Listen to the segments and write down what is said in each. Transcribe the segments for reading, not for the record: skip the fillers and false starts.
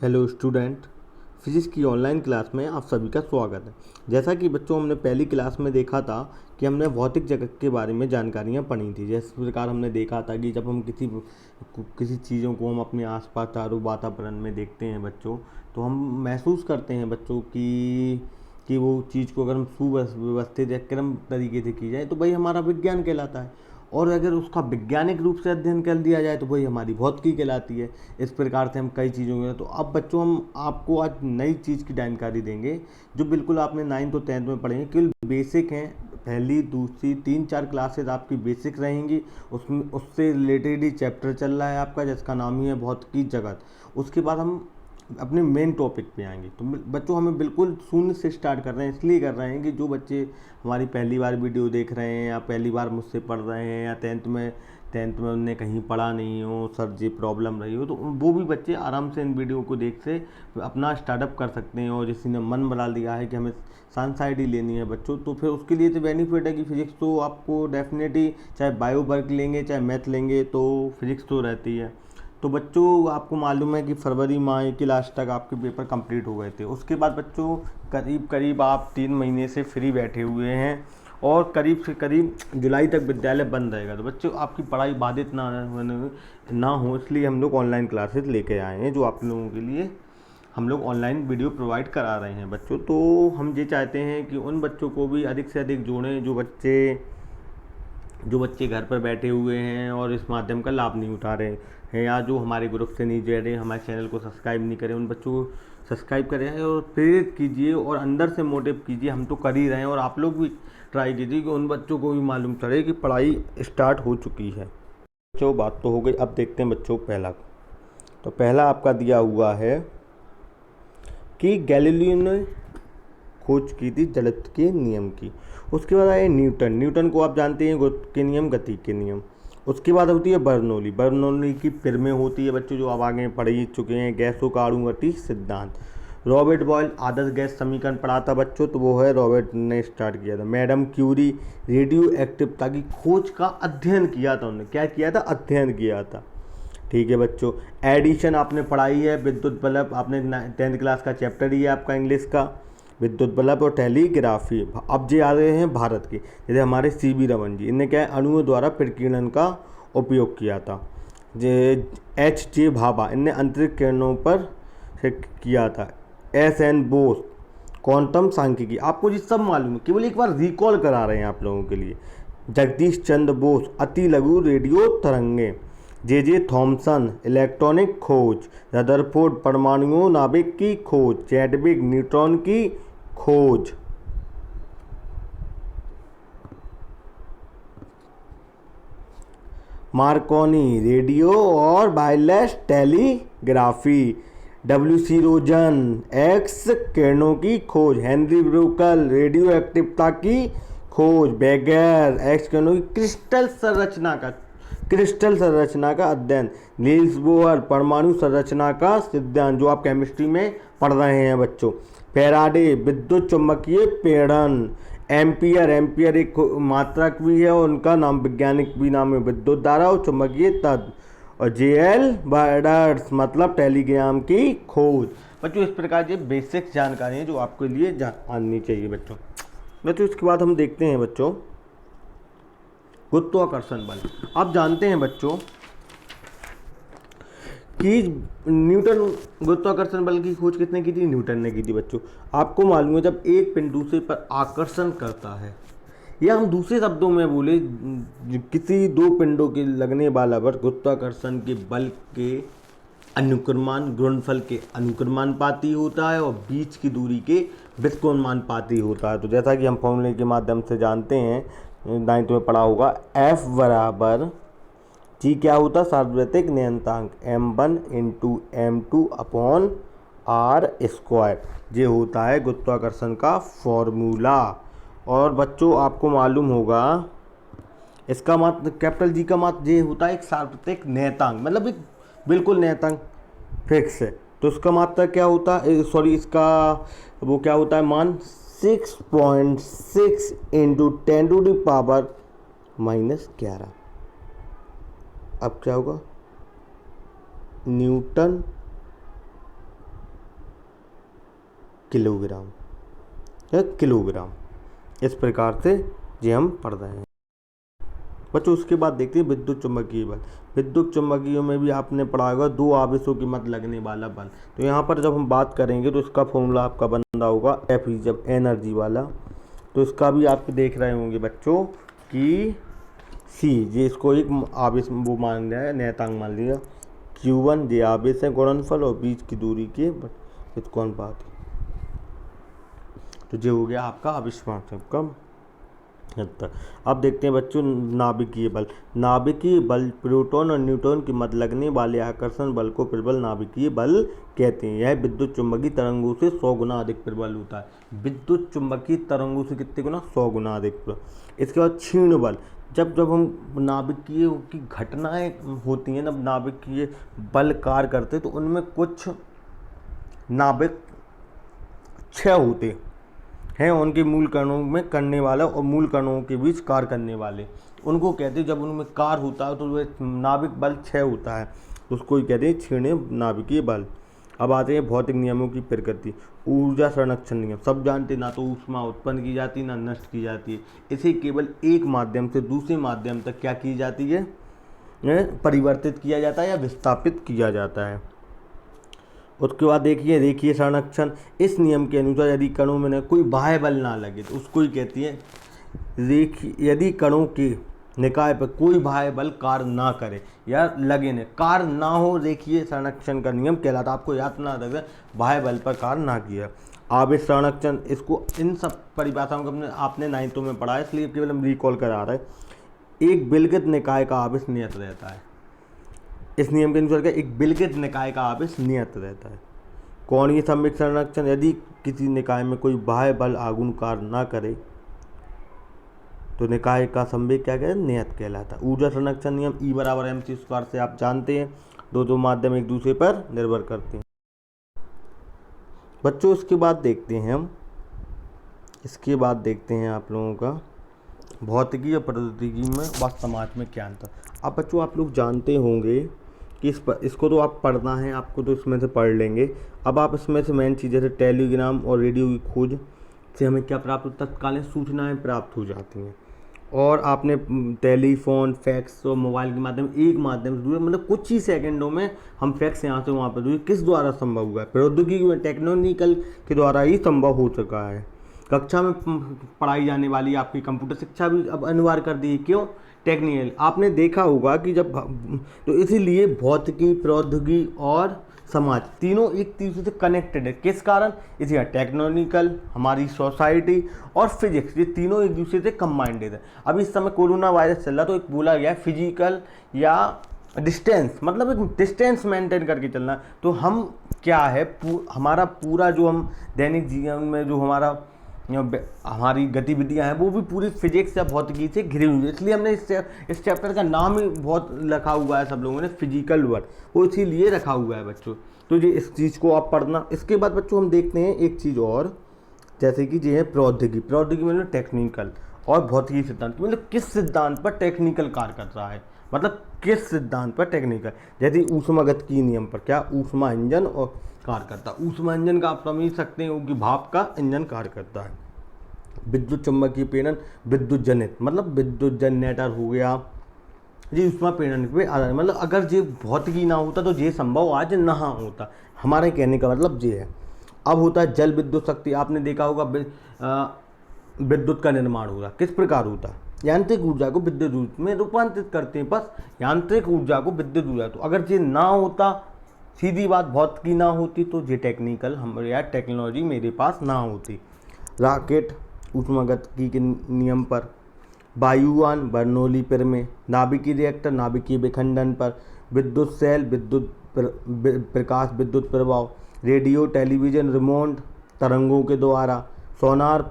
Hello student. Physics की online class में आप सभी का स्वागत है। जैसा कि बच्चों हमने पहली क्लास में देखा था कि हमने भौतिक जगत के बारे में जानकारियाँ पढ़ी थी। जिस प्रकार हमने देखा था कि जब हम किसी चीज़ों को हम अपने आसपास चारों वातावरण में देखते हैं बच्चों, तो हम महसूस करते हैं बच्चों कि वो चीज़ को अगर हम सुव्यवस्थित या क्रम तरीके से की जाए तो वही हमारा विज्ञान कहलाता है, और अगर उसका वैज्ञानिक रूप से अध्ययन कर दिया जाए तो वही हमारी भौतिकी कहलाती है। इस प्रकार से हम कई चीज़ों में, तो अब बच्चों हम आपको आज नई चीज़ की जानकारी देंगे जो बिल्कुल आपने 9th और 10th में पढ़ेंगे, केवल बेसिक हैं। पहली दूसरी 3-4 क्लासेज आपकी बेसिक रहेंगी, उसमें उससे रिलेटेड ही चैप्टर चल रहा है आपका, जिसका नाम ही है भौतिकी जगत। उसके बाद हम अपने मेन टॉपिक पे आएंगे। तो बच्चों हमें बिल्कुल शून्य से स्टार्ट कर रहे हैं, इसलिए कर रहे हैं कि जो बच्चे हमारी पहली बार वीडियो देख रहे हैं या पहली बार मुझसे पढ़ रहे हैं या टेंथ में उनने कहीं पढ़ा नहीं हो, सर जी प्रॉब्लम रही हो, तो वो भी बच्चे आराम से इन वीडियो को देख से अपना स्टार्टअप कर सकते हैं। और जिसी ने मन बना लिया है कि हमें साइंस साइड ही लेनी है बच्चों, तो फिर उसके लिए तो बेनिफिट है कि फिजिक्स तो आपको डेफिनेटली, चाहे बायो वर्क लेंगे चाहे मैथ लेंगे, तो फिजिक्स तो रहती है। तो बच्चों आपको मालूम है कि फरवरी माह के लास्ट तक आपके पेपर कंप्लीट हो गए थे। उसके बाद बच्चों करीब करीब आप 3 महीने से फ्री बैठे हुए हैं, और करीब से करीब जुलाई तक विद्यालय बंद रहेगा। तो बच्चों आपकी पढ़ाई बाधित ना हो, इसलिए हम लोग ऑनलाइन क्लासेस लेके आए हैं, जो आप लोगों के लिए हम लोग ऑनलाइन वीडियो प्रोवाइड करा रहे हैं बच्चों। तो हम ये चाहते हैं कि उन बच्चों को भी अधिक से अधिक जोड़ें जो बच्चे घर पर बैठे हुए हैं और इस माध्यम का लाभ नहीं उठा रहे हैं, या जो हमारे ग्रुप से नहीं जुड़ रहे, हमारे चैनल को सब्सक्राइब नहीं करें, उन बच्चों को सब्सक्राइब करें और प्रेरित कीजिए और अंदर से मोटिव कीजिए। हम तो कर ही रहे हैं, और आप लोग भी ट्राई कीजिए कि उन बच्चों को भी मालूम चले कि पढ़ाई स्टार्ट हो चुकी है। बच्चों बात तो हो गई, अब देखते हैं बच्चों पहला। तो पहला आपका दिया हुआ है कि गैलीलियो ने खोज की थी जड़त्व के नियम की। उसके बाद आए न्यूटन को आप जानते हैं, गुरुत्व के नियम, गति के नियम। उसके बाद होती है बर्नौली की फिर होती है बच्चों, जो आप आगे पढ़ ही चुके हैं, गैसों का अणुगति सिद्धांत। रॉबर्ट बॉयल आदर्श गैस समीकरण पढ़ा था बच्चों, तो वो है रॉबर्ट ने स्टार्ट किया था। मैडम क्यूरी रेडियो एक्टिवता की खोज का अध्ययन किया था, उन्होंने क्या किया था, अध्ययन किया था। ठीक है बच्चों, एडिशन आपने पढ़ाई है, विद्युत बल्ब आपने 10th क्लास का चैप्टर ही है आपका इंग्लिश का, विद्युत बल्ब और टेलीग्राफी। अब जे आ रहे हैं भारत के, जैसे हमारे CB रमन जी, इनने क्या है, अणुओं द्वारा प्रकीर्णन का उपयोग किया था। जे HJ भाभा, इनने अंतरिक्ष किरणों पर से किया था। SN बोस क्वांटम सांख्यिकी, आपको ये सब मालूम है, केवल एक बार रिकॉल करा रहे हैं आप लोगों के लिए। जगदीश चंद्र बोस अति लघु रेडियो तरंगे। JJ थॉमसन इलेक्ट्रॉनिक खोज। रदरफोर्ड परमाणुओं नाभिक की खोज। चैडविक न्यूट्रॉन की खोज। मार्कोनी रेडियो और वायरलेस टेलीग्राफी। WC रोजन एक्स किरणों की खोज। हेनरी ब्रूकल रेडियो एक्टिवता की खोज। बेगर एक्स किरणों की क्रिस्टल संरचना का अध्ययन। नील्स बोहर परमाणु संरचना का सिद्धांत, जो आप केमिस्ट्री में पढ़ रहे हैं बच्चों। फैराडे विद्युत चुम्बकीय प्रेरण। एम्पियर एक मात्रक भी है, और उनका नाम वैज्ञानिक भी नाम है विद्युत धारा और चुंबकीय तत्व। और JL बर्डर्स मतलब टेलीग्राम की खोज। बच्चों इस प्रकार के बेसिक जानकारी है जो आपके लिए जाननी चाहिए बच्चों। इसके बाद हम देखते हैं बच्चों गुरुत्वाकर्षण बल। आप जानते हैं बच्चों कि न्यूटन गुरुत्वाकर्षण बल की खोज किसने की थी, न्यूटन ने की थी बच्चों। आपको मालूम है जब एक पिंड दूसरे पर आकर्षण करता है, या हम दूसरे शब्दों में बोले, किसी दो पिंडों के लगने वाला बल गुरुत्वाकर्षण के बल के अनुक्रमान गुणनफल के अनुक्रमानुपाती होता है, और बीच की दूरी के व्युत्क्रमानुपाती होता है। तो जैसा कि हम फॉर्मूले के माध्यम से जानते हैं, 9th में पढ़ा होगा, F बराबर जी क्या होता है, सार्वत्रिक नियतांक M1 into M2 upon R², ये होता है गुरुत्वाकर्षण का फॉर्मूला। और बच्चों आपको मालूम होगा इसका मात्र कैपिटल जी का मात्र ये होता है एक सार्वत्रिक नियतांक, मतलब एक बिल्कुल नियतांक फिक्स है। तो इसका मात्रा क्या होता है, सॉरी इसका वो क्या होता है मान, 6.6 इंटू 10⁻⁻11। अब क्या होगा, न्यूटन किलोग्राम या किलोग्राम। इस प्रकार से ये हम पढ़ रहे हैं बच्चों। उसके बाद देखते हैं विद्युत चुम्बकीय बल। विद्युत चुम्बकीय में भी आपने पढ़ा होगा दो आवेशों की मध्य लगने वाला बल। तो यहाँ पर जब हम बात करेंगे तो इसका फॉर्मूला आपका बन रहा होगा एफ ई, जब एनर्जी वाला। तो इसका भी आप देख रहे होंगे बच्चों कि सी, ये इसको एक आवेश वो मान लिया है, नियतांक मान लिया। Q1 ये आवेश है गुणनफल और बीच की दूरी के व्युत्क्रमानुपात। तो ये हो गया आपका आवेशवाचक का तक। अब देखते हैं बच्चों नाभिकीय बल। नाभिकीय बल प्रोटॉन और न्यूट्रॉन की मध्य लगने वाले आकर्षण बल को प्रबल नाभिकीय बल कहते हैं। यह विद्युत चुम्बकीय तरंगों से 100 गुना अधिक प्रबल होता है। विद्युत चुम्बकीय तरंगों से कितने गुना? 100 गुना अधिक प्रबल। इसके बाद क्षीण बल। जब हम नाभिकीय की घटनाएं होती हैं, जब नाभिकीय बल कार्य करते तो उनमें कुछ नाभिक क्षय होते हैं, उनके मूल कणों में करने वाला और मूल कणों के बीच कार्य करने वाले, उनको कहते हैं। जब उनमें कार्य होता है तो वह नाभिक बल क्षय होता है, तो उसको ही कहते हैं क्षीण नाभिकीय बल। अब आते हैं भौतिक नियमों की प्रकृति। ऊर्जा संरक्षण नियम सब जानते, ना तो ऊष्मा उत्पन्न की जाती ना नष्ट की जाती है। इसे केवल एक माध्यम से दूसरे माध्यम तक क्या की जाती है? परिवर्तित किया जाता है या विस्थापित किया जाता है। उसके बाद देखिए रेखीय संरक्षण। इस नियम के अनुसार यदि कणों में कोई बाह्य बल ना लगे तो उसको ही कहती है रेखीय। यदि कणों के निकाय पर कोई बाह्य बल कार्य ना करे या लगे न, कार्य ना हो, रेखीय संरक्षण का नियम कहलाता। आपको याद ना रहे बाह्य बल पर कार्य ना किया। आवेश संरक्षण, इसको इन सब परिभाषाओं को आपने 9th में पढ़ा है, इसलिए केवल हम रिकॉल करा रहे हैं। एक विलगित निकाय का आवेश नियत रहता है। इस नियम के अनुसार एक विलगित निकाय का आवेश नियत रहता है। कोणीय संवेग संरक्षण, यदि किसी निकाय में कोई बाह्य बल आघूर्ण कार्य ना करे तो निकाय का संवेग क्या कहते हैं? नियत कहलाता है। ऊर्जा संरक्षण नियम E = mc² से आप जानते हैं, दो माध्यम एक दूसरे पर निर्भर करते हैं बच्चों। इसके बाद देखते हैं आप लोगों का भौतिकी और प्रौद्योगिकी में व समाज में क्या अंतर। अब बच्चों आप लोग जानते होंगे कि इसको तो आप पढ़ना है, आपको तो इसमें से पढ़ लेंगे। अब आप इसमें से मेन चीज़ जैसे टेलीग्राम और रेडियो की खोज से हमें क्या प्राप्त होता है? तत्कालीन सूचनाएं प्राप्त हो जाती हैं। और आपने टेलीफोन, फैक्स और मोबाइल के माध्यम एक माध्यम से दूसरे, मतलब कुछ ही सेकंडों में हम फैक्स यहाँ से वहाँ पर दूसरे, किस द्वारा संभव हुआ है? प्रौद्योगिकी में, टेक्नोनिकल के द्वारा ही संभव हो चुका है। कक्षा में पढ़ाई जाने वाली आपकी कंप्यूटर शिक्षा भी अब अनिवार्य कर दी। क्यों? टेक्निकल। आपने देखा होगा कि जब तो इसीलिए भौतिकी, प्रौद्योगिकी और समाज तीनों एक दूसरे से कनेक्टेड है। किस कारण? इसी टेक्नोनिकल, हमारी सोसाइटी और फिजिक्स, ये तीनों एक दूसरे से कंबाइंडेड है। अभी इस समय कोरोना वायरस चल रहा, तो एक बोला गया फिजिकल या डिस्टेंस, मतलब एक डिस्टेंस मेंटेन करके चलना। तो हम क्या है, हमारा पूरा जो हम दैनिक जीवन में जो हमारी गतिविधियां हैं वो भी पूरी फिजिक्स या भौतिकी से घिरी हुई है। इसलिए हमने इस चैप्टर का नाम ही बहुत रखा हुआ है सब लोगों ने, फिजिकल वर्ड, वो इसीलिए रखा हुआ है बच्चों। तो ये इस चीज़ को आप पढ़ना। इसके बाद बच्चों हम देखते हैं एक चीज़ और, जैसे कि ये है प्रौद्योगिकी मतलब टेक्निकल और भौतिकी सिद्धांत, मतलब किस सिद्धांत पर टेक्निकल कार्य कर रहा है, मतलब किस सिद्धांत पर टेक्निकल। जैसे ऊष्मागतिकीय नियम पर क्या ऊष्मा इंजन और कार्य करता है। ऊष्मा इंजन का आप समझ सकते हैं कि भाप का इंजन कार्य करता है। विद्युत चुम्बकीय प्रेरण विद्युत जनित, मतलब विद्युत जनरेटर हो गया, ये ऊष्मा प्रेरण पे आधारित। मतलब अगर ये भौतिकी ना होता तो ये संभव आज ना होता। हमारे कहने का मतलब ये है। अब होता है जल विद्युत शक्ति। आपने देखा होगा विद्युत का निर्माण होगा, किस प्रकार होता है? यांत्रिक ऊर्जा को विद्युत रूप में रूपांतरित करते हैं, बस यांत्रिक ऊर्जा को विद्युत ऊर्जा। तो अगर ये ना होता, सीधी बात, भौतिकी ना होती, तो ये टेक्निकल हमारे या टेक्नोलॉजी मेरे पास ना होती। रॉकेट ऊष्मागतिकी के नियम पर, वायुयान बर्नौली प्रमेय, नाभिकीय रिएक्टर नाभिकीय विखंडन पर, विद्युत सेल विद्युत प्रकाश विद्युत प्रभाव, रेडियो टेलीविज़न रिमोट तरंगों के द्वारा, सोनार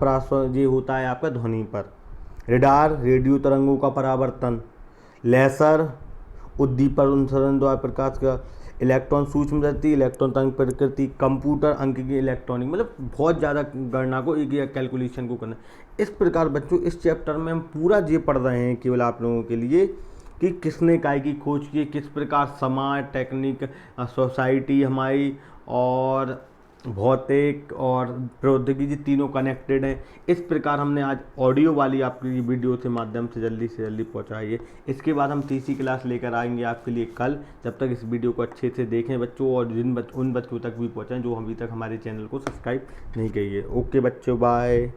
ये होता है आपका ध्वनि पर, रेडार रेडियो तरंगों का परावर्तन, लेसर उद्दीपक अनुसरण द्वारा प्रकाश का, इलेक्ट्रॉन सूक्ष्म गति, इलेक्ट्रॉन तरंग प्रकृति, कंप्यूटर अंक की इलेक्ट्रॉनिक, मतलब बहुत ज़्यादा गणना को एक कैलकुलेशन को करना। इस प्रकार बच्चों इस चैप्टर में हम पूरा ये पढ़ रहे हैं केवल आप लोगों के लिए कि किसने काय की खोज की, किस प्रकार समाज, टेक्निक, सोसाइटी हमारी और भौतिक और प्रौद्योगिकी तीनों कनेक्टेड हैं। इस प्रकार हमने आज ऑडियो वाली आपकी वीडियो के माध्यम से जल्दी पहुंचाई है। इसके बाद हम तीसरी क्लास लेकर आएंगे आपके लिए कल। जब तक इस वीडियो को अच्छे से देखें बच्चों, और उन बच्चों तक भी पहुंचाएं जो अभी तक हमारे चैनल को सब्सक्राइब नहीं किए। ओके बच्चों, बाय।